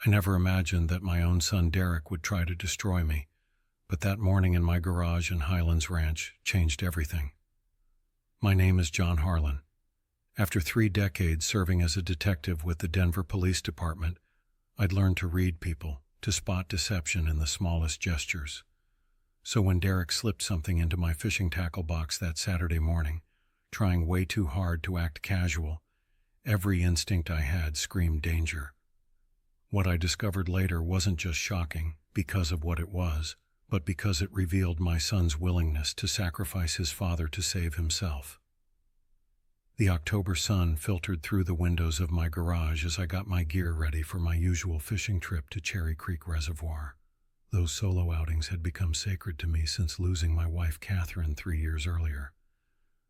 I never imagined that my own son Derek would try to destroy me, but that morning in my garage in Highlands Ranch changed everything. My name is John Harlan. After 3 decades serving as a detective with the Denver Police Department, I'd learned to read people, to spot deception in the smallest gestures. So when Derek slipped something into my fishing tackle box that Saturday morning, trying way too hard to act casual, every instinct I had screamed danger. What I discovered later wasn't just shocking because of what it was, but because it revealed my son's willingness to sacrifice his father to save himself. The October sun filtered through the windows of my garage as I got my gear ready for my usual fishing trip to Cherry Creek Reservoir. Those solo outings had become sacred to me since losing my wife Catherine 3 years earlier.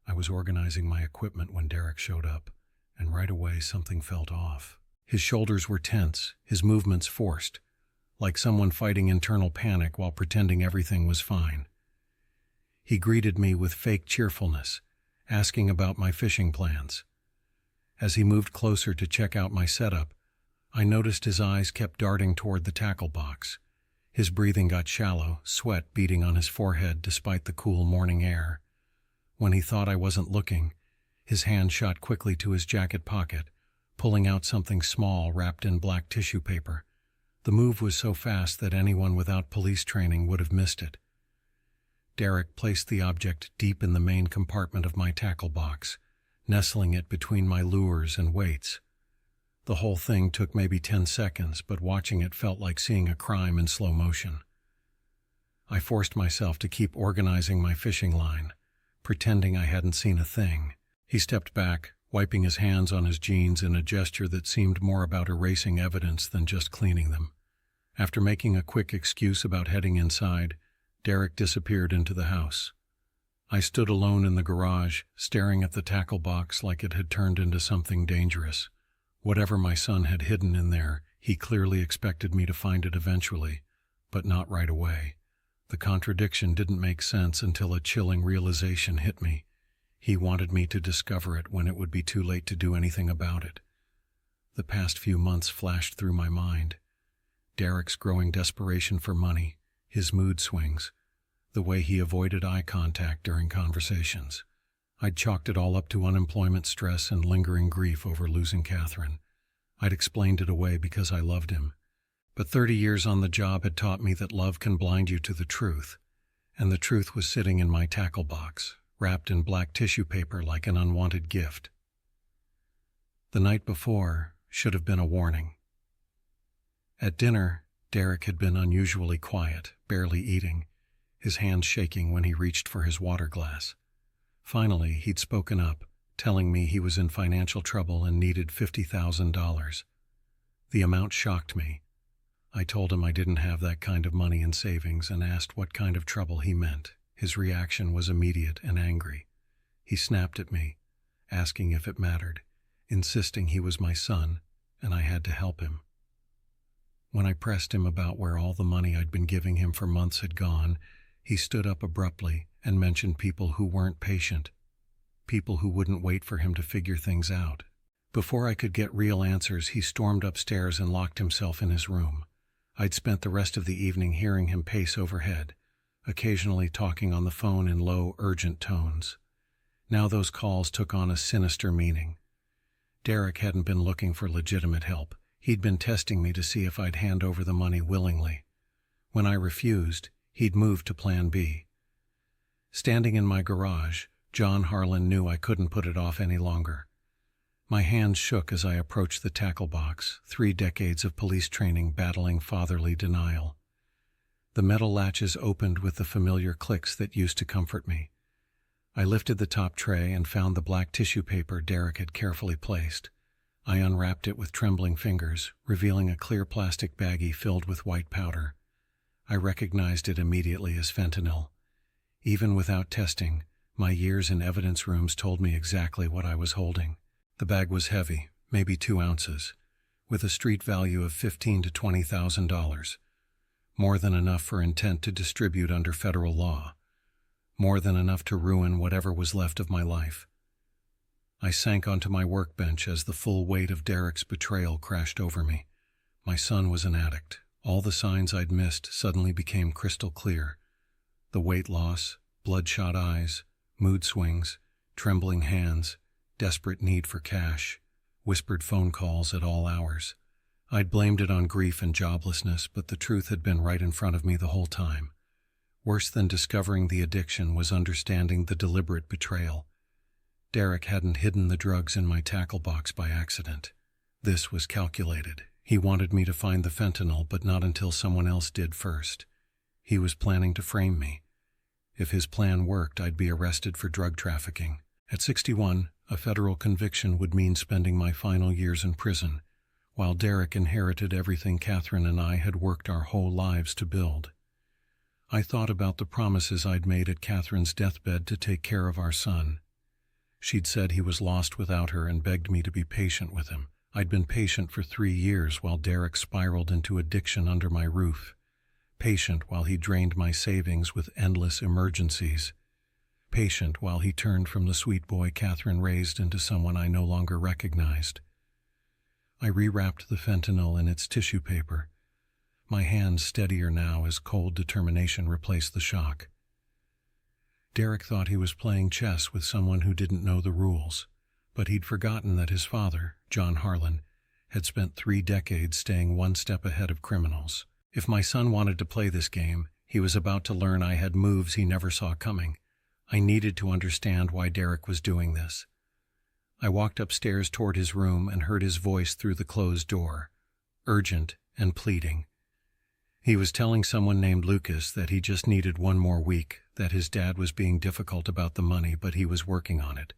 I was organizing my equipment when Derek showed up, and right away something felt off. His shoulders were tense, his movements forced, like someone fighting internal panic while pretending everything was fine. He greeted me with fake cheerfulness, asking about my fishing plans. As he moved closer to check out my setup, I noticed his eyes kept darting toward the tackle box. His breathing got shallow, sweat beading on his forehead despite the cool morning air. When he thought I wasn't looking, his hand shot quickly to his jacket pocket, pulling out something small wrapped in black tissue paper. The move was so fast that anyone without police training would have missed it. Derek placed the object deep in the main compartment of my tackle box, nestling it between my lures and weights. The whole thing took maybe 10 seconds, but watching it felt like seeing a crime in slow motion. I forced myself to keep organizing my fishing line, pretending I hadn't seen a thing. He stepped back, wiping his hands on his jeans in a gesture that seemed more about erasing evidence than just cleaning them. After making a quick excuse about heading inside, Derek disappeared into the house. I stood alone in the garage, staring at the tackle box like it had turned into something dangerous. Whatever my son had hidden in there, he clearly expected me to find it eventually, but not right away. The contradiction didn't make sense until a chilling realization hit me. He wanted me to discover it when it would be too late to do anything about it. The past few months flashed through my mind. Derek's growing desperation for money, his mood swings, the way he avoided eye contact during conversations. I'd chalked it all up to unemployment stress and lingering grief over losing Catherine. I'd explained it away because I loved him. But 30 years on the job had taught me that love can blind you to the truth, and the truth was sitting in my tackle box, wrapped in black tissue paper like an unwanted gift. The night before should have been a warning. At dinner, Derek had been unusually quiet, barely eating, his hands shaking when he reached for his water glass. Finally, he'd spoken up, telling me he was in financial trouble and needed $50,000. The amount shocked me. I told him I didn't have that kind of money in savings and asked what kind of trouble he meant. His reaction was immediate and angry. He snapped at me, asking if it mattered, insisting he was my son and I had to help him. When I pressed him about where all the money I'd been giving him for months had gone, he stood up abruptly and mentioned people who weren't patient, people who wouldn't wait for him to figure things out. Before I could get real answers, he stormed upstairs and locked himself in his room. I'd spent the rest of the evening hearing him pace overhead, occasionally talking on the phone in low, urgent tones. Now those calls took on a sinister meaning. Derek hadn't been looking for legitimate help. He'd been testing me to see if I'd hand over the money willingly. When I refused, he'd moved to Plan B. Standing in my garage, John Harlan knew I couldn't put it off any longer. My hands shook as I approached the tackle box, 3 decades of police training battling fatherly denial. The metal latches opened with the familiar clicks that used to comfort me. I lifted the top tray and found the black tissue paper Derek had carefully placed. I unwrapped it with trembling fingers, revealing a clear plastic baggie filled with white powder. I recognized it immediately as fentanyl. Even without testing, my years in evidence rooms told me exactly what I was holding. The bag was heavy, maybe 2 ounces, with a street value of $15,000 to $20,000. More than enough for intent to distribute under federal law. More than enough to ruin whatever was left of my life. I sank onto my workbench as the full weight of Derek's betrayal crashed over me. My son was an addict. All the signs I'd missed suddenly became crystal clear. The weight loss, bloodshot eyes, mood swings, trembling hands, desperate need for cash, whispered phone calls at all hours. I'd blamed it on grief and joblessness, but the truth had been right in front of me the whole time. Worse than discovering the addiction was understanding the deliberate betrayal. Derek hadn't hidden the drugs in my tackle box by accident. This was calculated. He wanted me to find the fentanyl, but not until someone else did first. He was planning to frame me. If his plan worked, I'd be arrested for drug trafficking. At 61, a federal conviction would mean spending my final years in prison, while Derek inherited everything Catherine and I had worked our whole lives to build. I thought about the promises I'd made at Catherine's deathbed to take care of our son. She'd said he was lost without her and begged me to be patient with him. I'd been patient for 3 years while Derek spiraled into addiction under my roof. Patient while he drained my savings with endless emergencies. Patient while he turned from the sweet boy Catherine raised into someone I no longer recognized. I rewrapped the fentanyl in its tissue paper, my hands steadier now as cold determination replaced the shock. Derek thought he was playing chess with someone who didn't know the rules, but he'd forgotten that his father, John Harlan, had spent 3 decades staying one step ahead of criminals. If my son wanted to play this game, he was about to learn I had moves he never saw coming. I needed to understand why Derek was doing this. I walked upstairs toward his room and heard his voice through the closed door, urgent and pleading. He was telling someone named Lucas that he just needed 1 more week, that his dad was being difficult about the money, but he was working on it.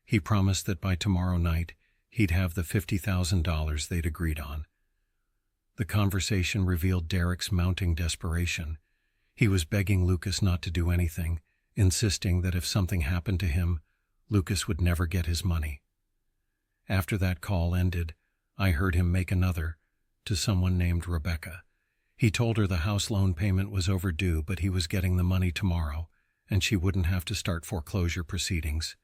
He promised that by tomorrow night, he'd have the $50,000 they'd agreed on. The conversation revealed Derek's mounting desperation. He was begging Lucas not to do anything, insisting that if something happened to him, Lucas would never get his money. After that call ended, I heard him make another, to someone named Rebecca. He told her the house loan payment was overdue, but he was getting the money tomorrow, and she wouldn't have to start foreclosure proceedings.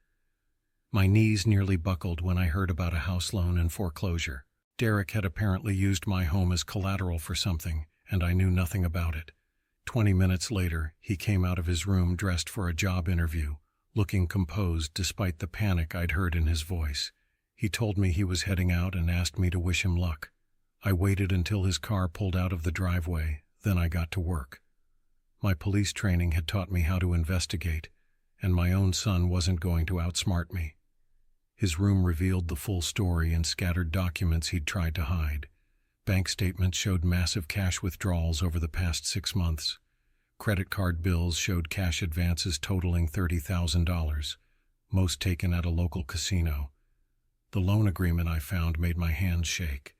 My knees nearly buckled when I heard about a house loan and foreclosure. Derek had apparently used my home as collateral for something, and I knew nothing about it. 20 minutes later, he came out of his room dressed for a job interview, looking composed despite the panic I'd heard in his voice. He told me he was heading out and asked me to wish him luck. I waited until his car pulled out of the driveway, then I got to work. My police training had taught me how to investigate, and my own son wasn't going to outsmart me. His room revealed the full story and scattered documents he'd tried to hide. Bank statements showed massive cash withdrawals over the past 6 months. Credit card bills showed cash advances totaling $30,000, most taken at a local casino. The loan agreement I found made my hands shake.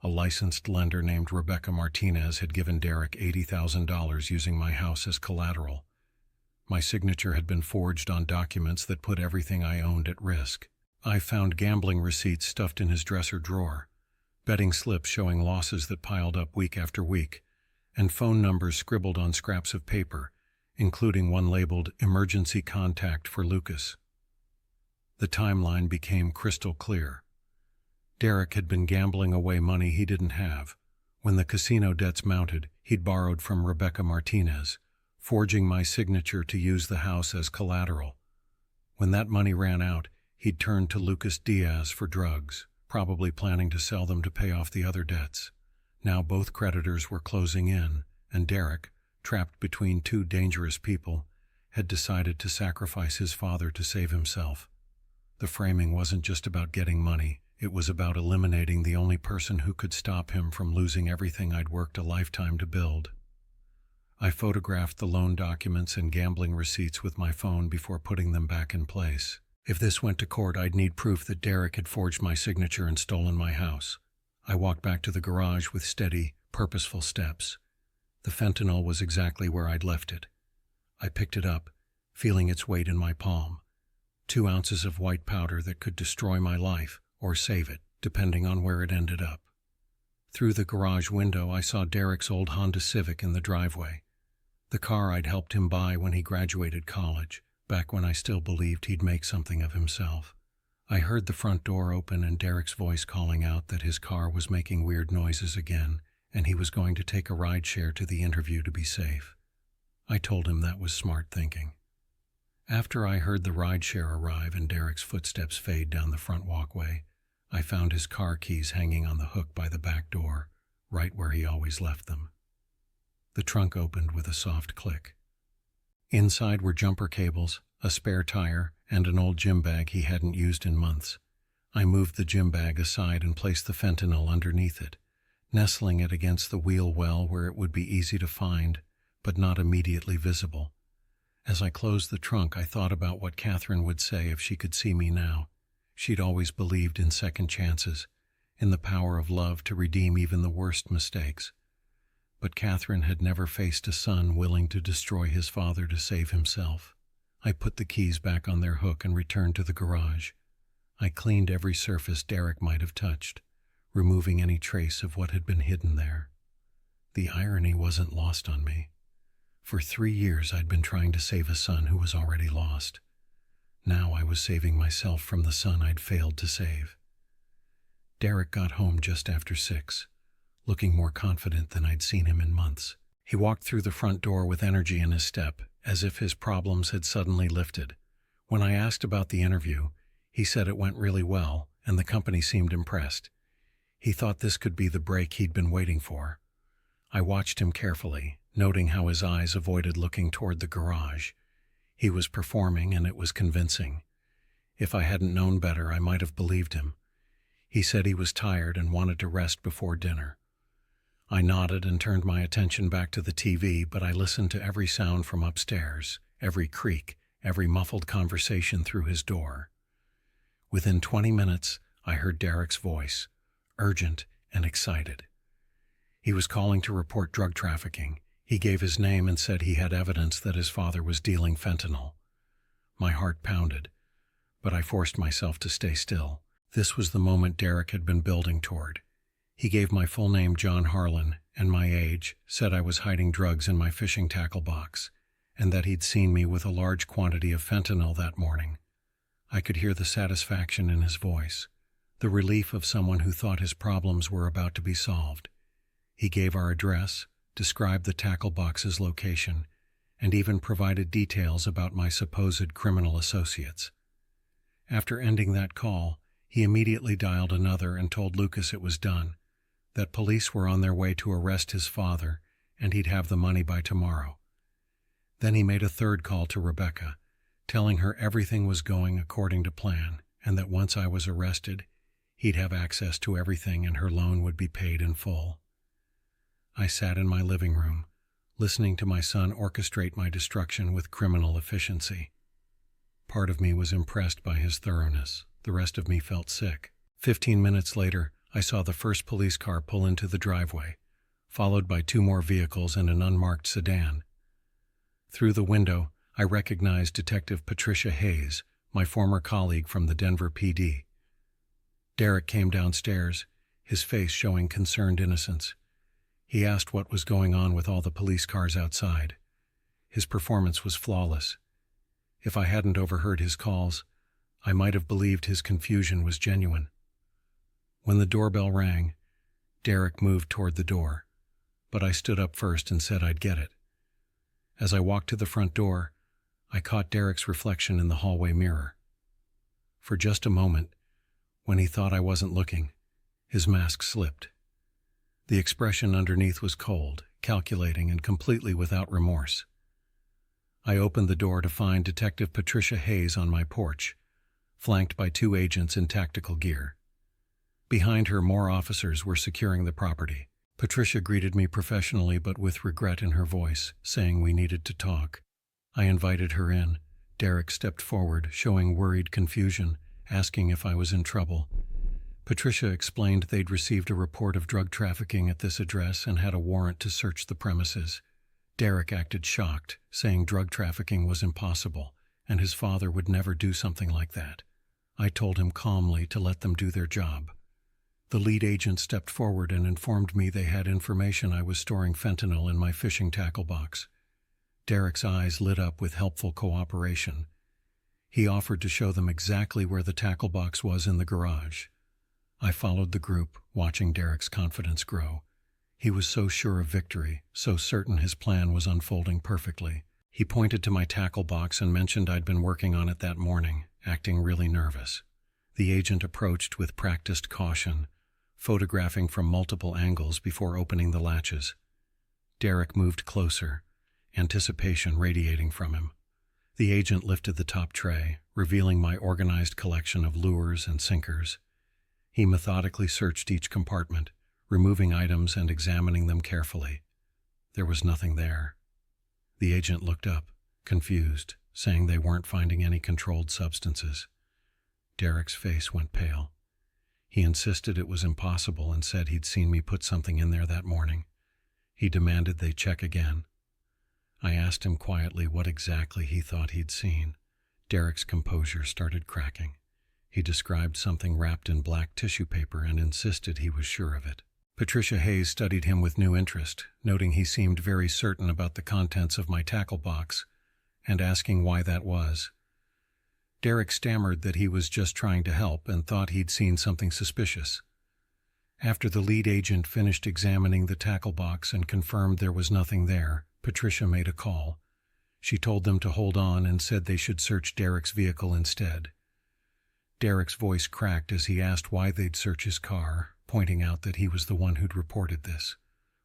A licensed lender named Rebecca Martinez had given Derek $80,000 using my house as collateral. My signature had been forged on documents that put everything I owned at risk. I found gambling receipts stuffed in his dresser drawer, betting slips showing losses that piled up week after week, and phone numbers scribbled on scraps of paper, including one labeled "Emergency Contact for Lucas." The timeline became crystal clear. Derek had been gambling away money he didn't have. When the casino debts mounted, he'd borrowed from Rebecca Martinez, forging my signature to use the house as collateral. When that money ran out, he'd turned to Lucas Diaz for drugs, probably planning to sell them to pay off the other debts. Now both creditors were closing in, and Derek, trapped between 2 dangerous people, had decided to sacrifice his father to save himself. The framing wasn't just about getting money. It was about eliminating the only person who could stop him from losing everything I'd worked a lifetime to build. I photographed the loan documents and gambling receipts with my phone before putting them back in place. If this went to court, I'd need proof that Derek had forged my signature and stolen my house. I walked back to the garage with steady, purposeful steps. The fentanyl was exactly where I'd left it. I picked it up, feeling its weight in my palm. 2 ounces of white powder that could destroy my life, or save it, depending on where it ended up. Through the garage window, I saw Derek's old Honda Civic in the driveway, the car I'd helped him buy when he graduated college, back when I still believed he'd make something of himself. I heard the front door open and Derek's voice calling out that his car was making weird noises again and he was going to take a ride share to the interview to be safe. I told him that was smart thinking. After I heard the ride share arrive and Derek's footsteps fade down the front walkway, I found his car keys hanging on the hook by the back door, right where he always left them. The trunk opened with a soft click. Inside were jumper cables, a spare tire, and an old gym bag he hadn't used in months. I moved the gym bag aside and placed the fentanyl underneath it, nestling it against the wheel well where it would be easy to find, but not immediately visible. As I closed the trunk, I thought about what Catherine would say if she could see me now. She'd always believed in second chances, in the power of love to redeem even the worst mistakes. But Catherine had never faced a son willing to destroy his father to save himself. I put the keys back on their hook and returned to the garage. I cleaned every surface Derek might have touched, removing any trace of what had been hidden there. The irony wasn't lost on me. For 3 years I'd been trying to save a son who was already lost. Now I was saving myself from the son I'd failed to save. Derek got home just after 6, looking more confident than I'd seen him in months. He walked through the front door with energy in his step, as if his problems had suddenly lifted. When I asked about the interview, he said it went really well, and the company seemed impressed. He thought this could be the break he'd been waiting for. I watched him carefully, noting how his eyes avoided looking toward the garage. He was performing, and it was convincing. If I hadn't known better, I might have believed him. He said he was tired and wanted to rest before dinner. I nodded and turned my attention back to the TV, but I listened to every sound from upstairs, every creak, every muffled conversation through his door. Within 20 minutes, I heard Derek's voice, urgent and excited. He was calling to report drug trafficking. He gave his name and said he had evidence that his father was dealing fentanyl. My heart pounded, but I forced myself to stay still. This was the moment Derek had been building toward. He gave my full name, John Harlan, and my age, said I was hiding drugs in my fishing tackle box, and that he'd seen me with a large quantity of fentanyl that morning. I could hear the satisfaction in his voice, the relief of someone who thought his problems were about to be solved. He gave our address, described the tackle box's location, and even provided details about my supposed criminal associates. After ending that call, he immediately dialed another and told Lucas it was done, that police were on their way to arrest his father, and he'd have the money by tomorrow. Then he made a third call to Rebecca, telling her everything was going according to plan, and that once I was arrested, he'd have access to everything and her loan would be paid in full. I sat in my living room, listening to my son orchestrate my destruction with criminal efficiency. Part of me was impressed by his thoroughness. The rest of me felt sick. 15 minutes later, I saw the first police car pull into the driveway, followed by 2 more vehicles and an unmarked sedan. Through the window, I recognized Detective Patricia Hayes, my former colleague from the Denver PD. Derek came downstairs, his face showing concerned innocence. He asked what was going on with all the police cars outside. His performance was flawless. If I hadn't overheard his calls, I might have believed his confusion was genuine. When the doorbell rang, Derek moved toward the door, but I stood up first and said I'd get it. As I walked to the front door, I caught Derek's reflection in the hallway mirror. For just a moment, when he thought I wasn't looking, his mask slipped. The expression underneath was cold, calculating, and completely without remorse. I opened the door to find Detective Patricia Hayes on my porch, flanked by 2 agents in tactical gear. Behind her, more officers were securing the property. Patricia greeted me professionally but with regret in her voice, saying we needed to talk. I invited her in. Derek stepped forward, showing worried confusion, asking if I was in trouble. Patricia explained they'd received a report of drug trafficking at this address and had a warrant to search the premises. Derek acted shocked, saying drug trafficking was impossible, and his father would never do something like that. I told him calmly to let them do their job. The lead agent stepped forward and informed me they had information I was storing fentanyl in my fishing tackle box. Derek's eyes lit up with helpful cooperation. He offered to show them exactly where the tackle box was in the garage. I followed the group, watching Derek's confidence grow. He was so sure of victory, so certain his plan was unfolding perfectly. He pointed to my tackle box and mentioned I'd been working on it that morning, acting really nervous. The agent approached with practiced caution, photographing from multiple angles before opening the latches. Derek moved closer, anticipation radiating from him. The agent lifted the top tray, revealing my organized collection of lures and sinkers. He methodically searched each compartment, removing items and examining them carefully. There was nothing there. The agent looked up, confused, saying they weren't finding any controlled substances. Derek's face went pale. He insisted it was impossible and said he'd seen me put something in there that morning. He demanded they check again. I asked him quietly what exactly he thought he'd seen. Derek's composure started cracking. He described something wrapped in black tissue paper and insisted he was sure of it. Patricia Hayes studied him with new interest, noting he seemed very certain about the contents of my tackle box, and asking why that was. Derek stammered that he was just trying to help and thought he'd seen something suspicious. After the lead agent finished examining the tackle box and confirmed there was nothing there, Patricia made a call. She told them to hold on and said they should search Derek's vehicle instead. Derek's voice cracked as he asked why they'd search his car, pointing out that he was the one who'd reported this,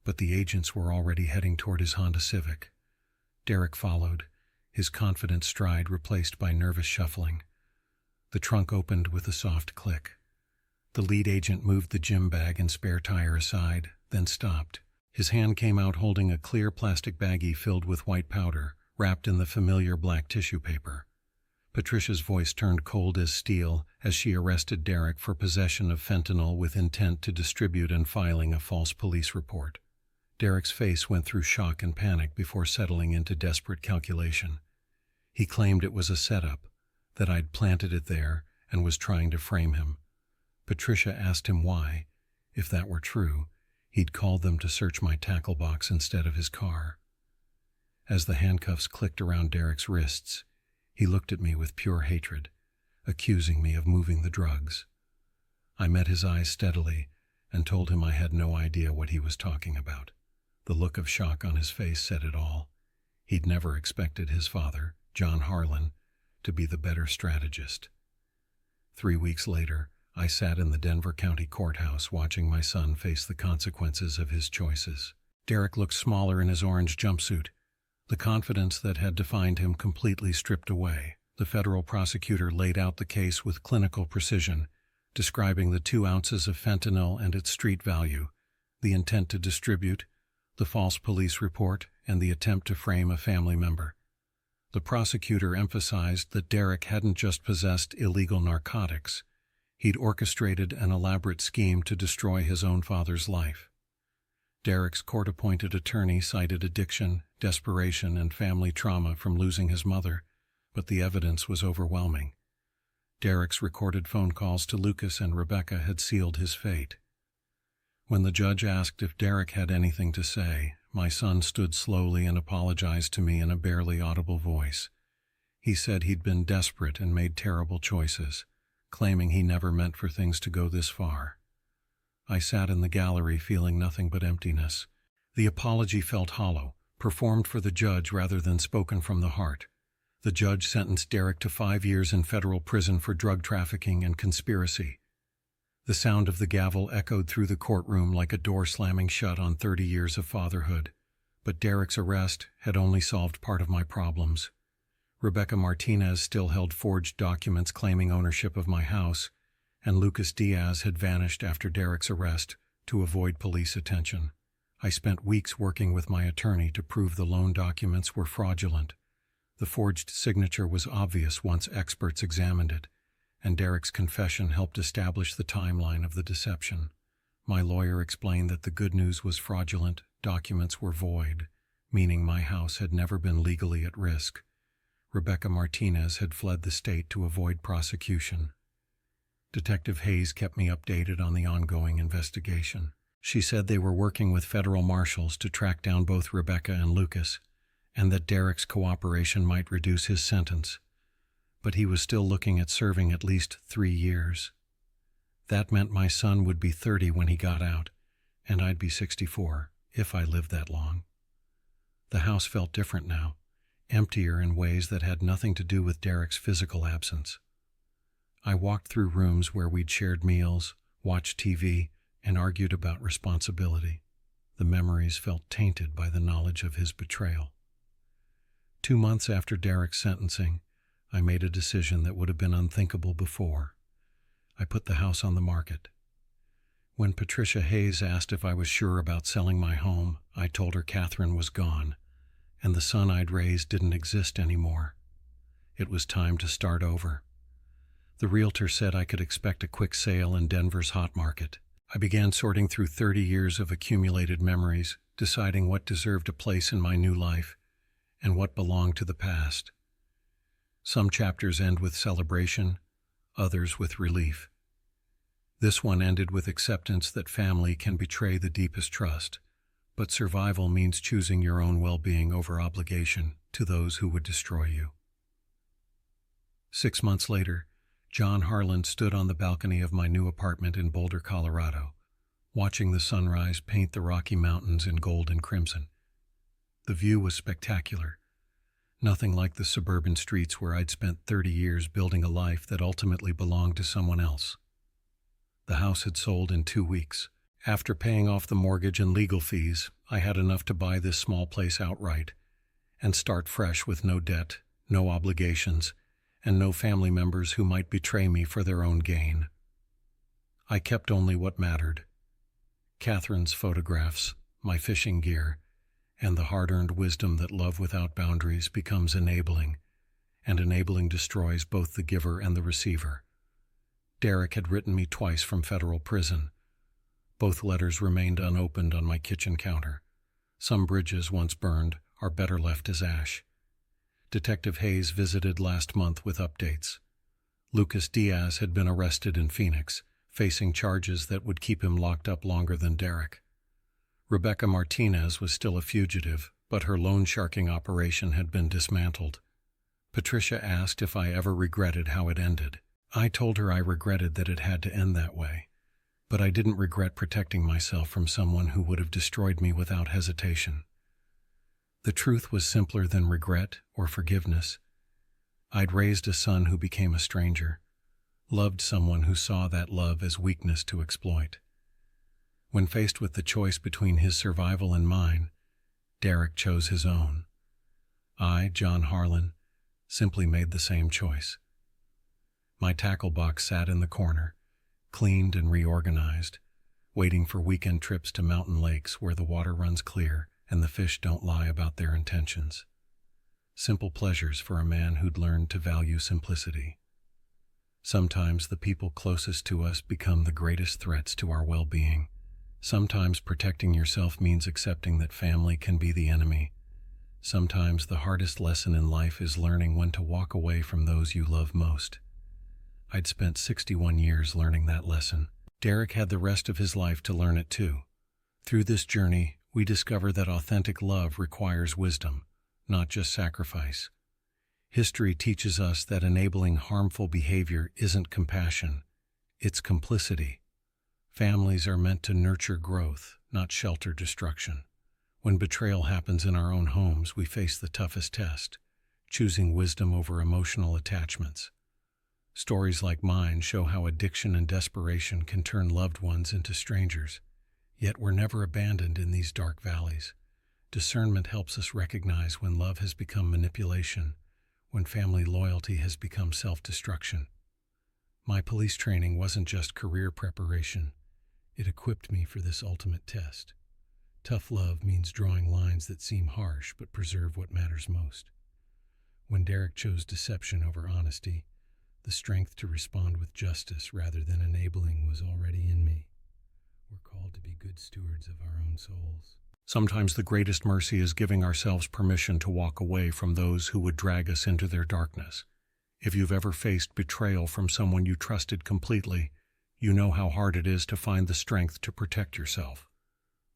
but the agents were already heading toward his Honda Civic. Derek followed, his confident stride replaced by nervous shuffling. The trunk opened with a soft click. The lead agent moved the gym bag and spare tire aside, then stopped. His hand came out holding a clear plastic baggie filled with white powder, wrapped in the familiar black tissue paper. Patricia's voice turned cold as steel as she arrested Derek for possession of fentanyl with intent to distribute and filing a false police report. Derek's face went through shock and panic before settling into desperate calculation. He claimed it was a setup, that I'd planted it there and was trying to frame him. Patricia asked him why, if that were true, he'd called them to search my tackle box instead of his car. As the handcuffs clicked around Derek's wrists, he looked at me with pure hatred, accusing me of moving the drugs. I met his eyes steadily and told him I had no idea what he was talking about. The look of shock on his face said it all. He'd never expected his father, John Harlan, to be the better strategist. 3 weeks later, I sat in the Denver County Courthouse watching my son face the consequences of his choices. Derek looked smaller in his orange jumpsuit, the confidence that had defined him completely stripped away. The federal prosecutor laid out the case with clinical precision, describing the 2 ounces of fentanyl and its street value, the intent to distribute, the false police report, and the attempt to frame a family member. The prosecutor emphasized that Derek hadn't just possessed illegal narcotics. He'd orchestrated an elaborate scheme to destroy his own father's life. Derek's court-appointed attorney cited addiction, desperation, and family trauma from losing his mother, but the evidence was overwhelming. Derek's recorded phone calls to Lucas and Rebecca had sealed his fate. When the judge asked if Derek had anything to say, my son stood slowly and apologized to me in a barely audible voice. He said he'd been desperate and made terrible choices, claiming he never meant for things to go this far. I sat in the gallery feeling nothing but emptiness. The apology felt hollow, performed for the judge rather than spoken from the heart. The judge sentenced Derek to 5 years in federal prison for drug trafficking and conspiracy. The sound of the gavel echoed through the courtroom like a door slamming shut on 30 years of fatherhood. But Derek's arrest had only solved part of my problems. Rebecca Martinez still held forged documents claiming ownership of my house, and Lucas Diaz had vanished after Derek's arrest to avoid police attention. I spent weeks working with my attorney to prove the loan documents were fraudulent. The forged signature was obvious once experts examined it, and Derek's confession helped establish the timeline of the deception. My lawyer explained that the good news was fraudulent, documents were void, meaning my house had never been legally at risk. Rebecca Martinez had fled the state to avoid prosecution. Detective Hayes kept me updated on the ongoing investigation. She said they were working with federal marshals to track down both Rebecca and Lucas, and that Derek's cooperation might reduce his sentence. but he was still looking at serving at least 3 years. That meant my son would be 30 when he got out, and I'd be 64, if I lived that long. The house felt different now, emptier in ways that had nothing to do with Derek's physical absence. I walked through rooms where we'd shared meals, watched TV, and argued about responsibility. The memories felt tainted by the knowledge of his betrayal. 2 months after Derek's sentencing, I made a decision that would have been unthinkable before. I put the house on the market. When Patricia Hayes asked if I was sure about selling my home, I told her Catherine was gone, and the son I'd raised didn't exist anymore. It was time to start over. The realtor said I could expect a quick sale in Denver's hot market. I began sorting through 30 years of accumulated memories, deciding what deserved a place in my new life and what belonged to the past. Some chapters end with celebration, others with relief. This one ended with acceptance that family can betray the deepest trust, but survival means choosing your own well-being over obligation to those who would destroy you. 6 months later, John Harlan stood on the balcony of my new apartment in Boulder, Colorado, watching the sunrise paint the Rocky Mountains in gold and crimson. The view was spectacular. Nothing like the suburban streets where I'd spent 30 years building a life that ultimately belonged to someone else. The house had sold in 2 weeks. After paying off the mortgage and legal fees, I had enough to buy this small place outright and start fresh with no debt, no obligations, and no family members who might betray me for their own gain. I kept only what mattered: Catherine's photographs, my fishing gear, and the hard-earned wisdom that love without boundaries becomes enabling, and enabling destroys both the giver and the receiver. Derek had written me twice from federal prison. Both letters remained unopened on my kitchen counter. Some bridges, once burned, are better left as ash. Detective Hayes visited last month with updates. Lucas Diaz had been arrested in Phoenix, facing charges that would keep him locked up longer than Derek. Rebecca Martinez was still a fugitive, but her loan sharking operation had been dismantled. Patricia asked if I ever regretted how it ended. I told her I regretted that it had to end that way, but I didn't regret protecting myself from someone who would have destroyed me without hesitation. The truth was simpler than regret or forgiveness. I'd raised a son who became a stranger, loved someone who saw that love as weakness to exploit. When faced with the choice between his survival and mine, Derek chose his own. I, John Harlan, simply made the same choice. My tackle box sat in the corner, cleaned and reorganized, waiting for weekend trips to mountain lakes where the water runs clear and the fish don't lie about their intentions. Simple pleasures for a man who'd learned to value simplicity. Sometimes the people closest to us become the greatest threats to our well-being. Sometimes protecting yourself means accepting that family can be the enemy. Sometimes the hardest lesson in life is learning when to walk away from those you love most. I'd spent 61 years learning that lesson. Derek had the rest of his life to learn it too. Through this journey, we discover that authentic love requires wisdom, not just sacrifice. History teaches us that enabling harmful behavior isn't compassion, it's complicity. Families are meant to nurture growth, not shelter destruction. When betrayal happens in our own homes, we face the toughest test, choosing wisdom over emotional attachments. Stories like mine show how addiction and desperation can turn loved ones into strangers. Yet we're never abandoned in these dark valleys. Discernment helps us recognize when love has become manipulation, when family loyalty has become self-destruction. My police training wasn't just career preparation. It equipped me for this ultimate test. Tough love means drawing lines that seem harsh but preserve what matters most. When Derek chose deception over honesty, the strength to respond with justice rather than enabling was already in me. We're called to be good stewards of our own souls. Sometimes the greatest mercy is giving ourselves permission to walk away from those who would drag us into their darkness. If you've ever faced betrayal from someone you trusted completely, you know how hard it is to find the strength to protect yourself.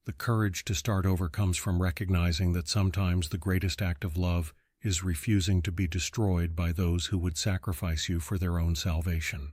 The courage to start over comes from recognizing that sometimes the greatest act of love is refusing to be destroyed by those who would sacrifice you for their own salvation.